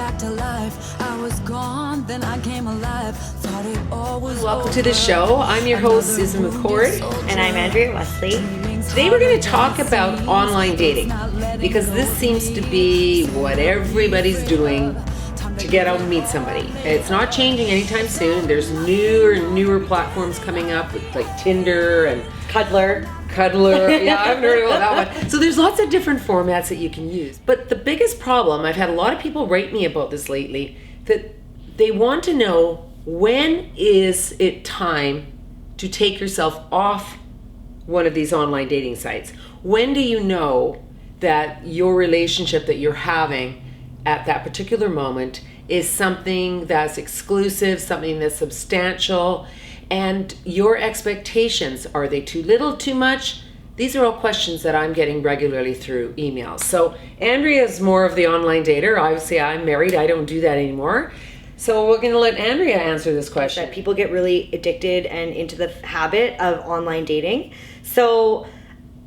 back to life. I was gone, then I came alive. Thought it all was Welcome to the show. I'm your host, Susan McCord. And I'm Andrea Wesley. Today we're going to talk about online dating because this seems to be what everybody's doing to get out and meet somebody. It's not changing anytime soon. There's newer platforms coming up with like Tinder and Cuddler. Yeah, I haven't heard about that one. So there's lots of different formats that you can use. But the biggest problem, I've had a lot of people write me about this lately, that they want to know, when is it time to take yourself off one of these online dating sites? When do you know that your relationship that you're having at that particular moment is something that's exclusive, something that's substantial, and your expectations, are they too little, too much? These are all questions that I'm getting regularly through emails. So Andrea is more of the online dater. Obviously, I'm married. I don't do that anymore. So we're going to let Andrea answer this question. That people get really addicted and into the habit of online dating. So,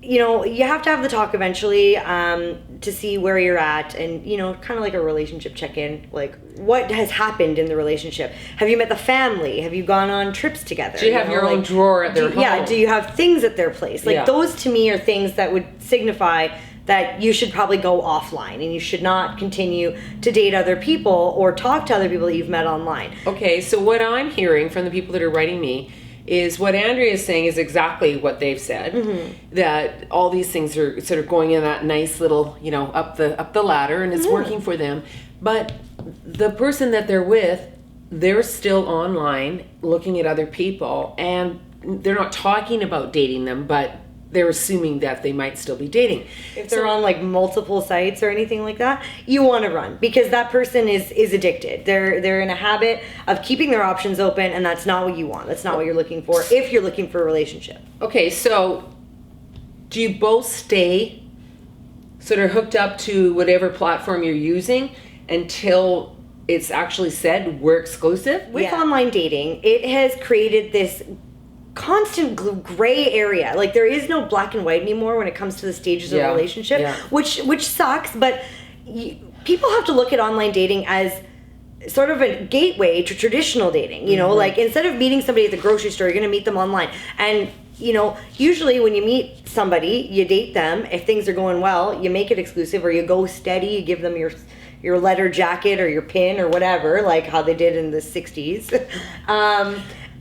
you know, you have to have the talk eventually to see where you're at, and, you know, kind of like a relationship check-in. Like, what has happened in the relationship? Have you met the family? Have you gone on trips together? Do you have your own drawer at their home? Yeah, do you have things at their place? Like, those to me are things that would signify that you should probably go offline, and you should not continue to date other people or talk to other people that you've met online. Okay, so what I'm hearing from the people that are writing me is what Andrea is saying is exactly what they've said, that all these things are sort of going in that nice little, you know, up the ladder, and it's working for them. But the person that they're with, they're still online looking at other people, and they're not talking about dating them, but they're assuming that they might still be dating. If they're on like multiple sites or anything like that, you want to run, because that person is addicted. They're in a habit of keeping their options open, and that's not what you want. That's not what you're looking for if you're looking for a relationship. Okay, so do you both stay sort of hooked up to whatever platform you're using until it's actually said we're exclusive? With online dating, it has created this constant gray area. Like, there is no black and white anymore when it comes to the stages of a relationship, which sucks. But people have to look at online dating as sort of a gateway to traditional dating. You know, like, instead of meeting somebody at the grocery store, you're going to meet them online. And, you know, usually when you meet somebody, you date them. If things are going well, you make it exclusive, or you go steady. You give them your leather jacket or your pin or whatever, like how they did in the 60s.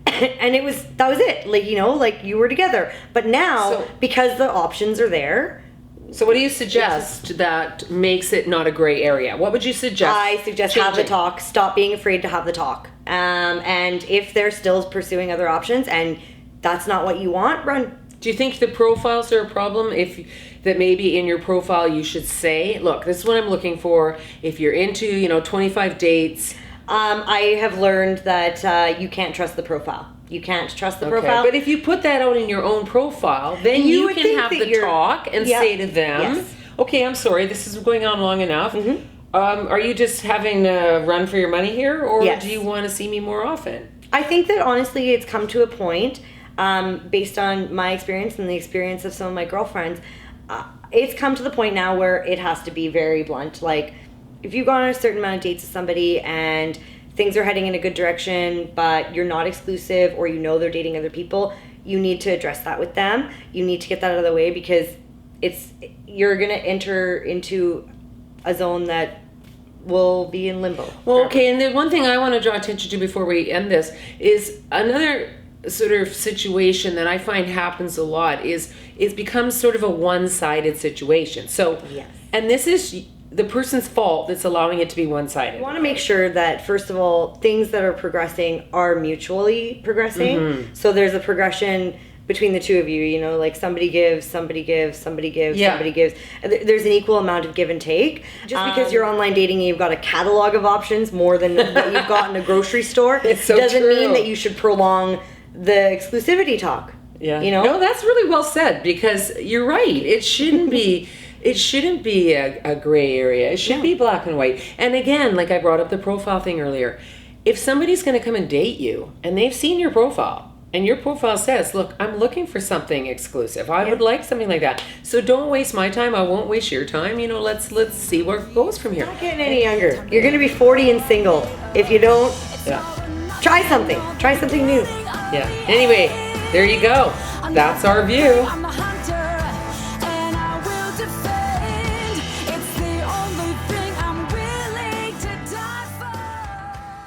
And that was it. Like, you know, like, you were together. But now, because the options are there. So what do you suggest that makes it not a gray area? What would you suggest? I suggest have the talk. Stop being afraid to have the talk. And if they're still pursuing other options and that's not what you want, run. Do you think the profiles are a problem? That maybe in your profile you should say, look, this is what I'm looking for. If you're into, you know, 25 dates. I have learned that you can't trust the profile. You can't trust the profile. But if you put that out in your own profile, then you can have the talk and say to them, okay, I'm sorry, this is going on long enough. Are you just having a run for your money here, or do you want to see me more often? I think that honestly it's come to a point, based on my experience and the experience of some of my girlfriends, it's come to the point now where it has to be very blunt. Like, if you go on a certain amount of dates with somebody and things are heading in a good direction, but you're not exclusive, or you know they're dating other people, you need to address that with them. You need to get that out of the way, because you're going to enter into a zone that will be in limbo. Well, okay, and the one thing I want to draw attention to before we end this is another sort of situation that I find happens a lot is it becomes sort of a one-sided situation. So, and this is the person's fault that's allowing it to be one-sided. You want to make sure that, first of all, things that are progressing are mutually progressing. So there's a progression between the two of you, you know, like somebody gives, somebody gives, somebody gives, somebody gives. There's an equal amount of give and take. Just because you're online dating and you've got a catalog of options more than what you've got in a grocery store doesn't mean that you should prolong the exclusivity talk. Yeah. You know? No, that's really well said, because you're right. It shouldn't be a gray area. It should be black and white. And again, like I brought up the profile thing earlier, if somebody's going to come and date you and they've seen your profile And your profile says, look, I'm looking for something exclusive. I would like something like that. So don't waste my time. I won't waste your time. You know, let's see where it goes from here. Not getting any younger. You're going to be 40 and single. If you don't, try something. Try something new. Yeah. Anyway, there you go. That's our view.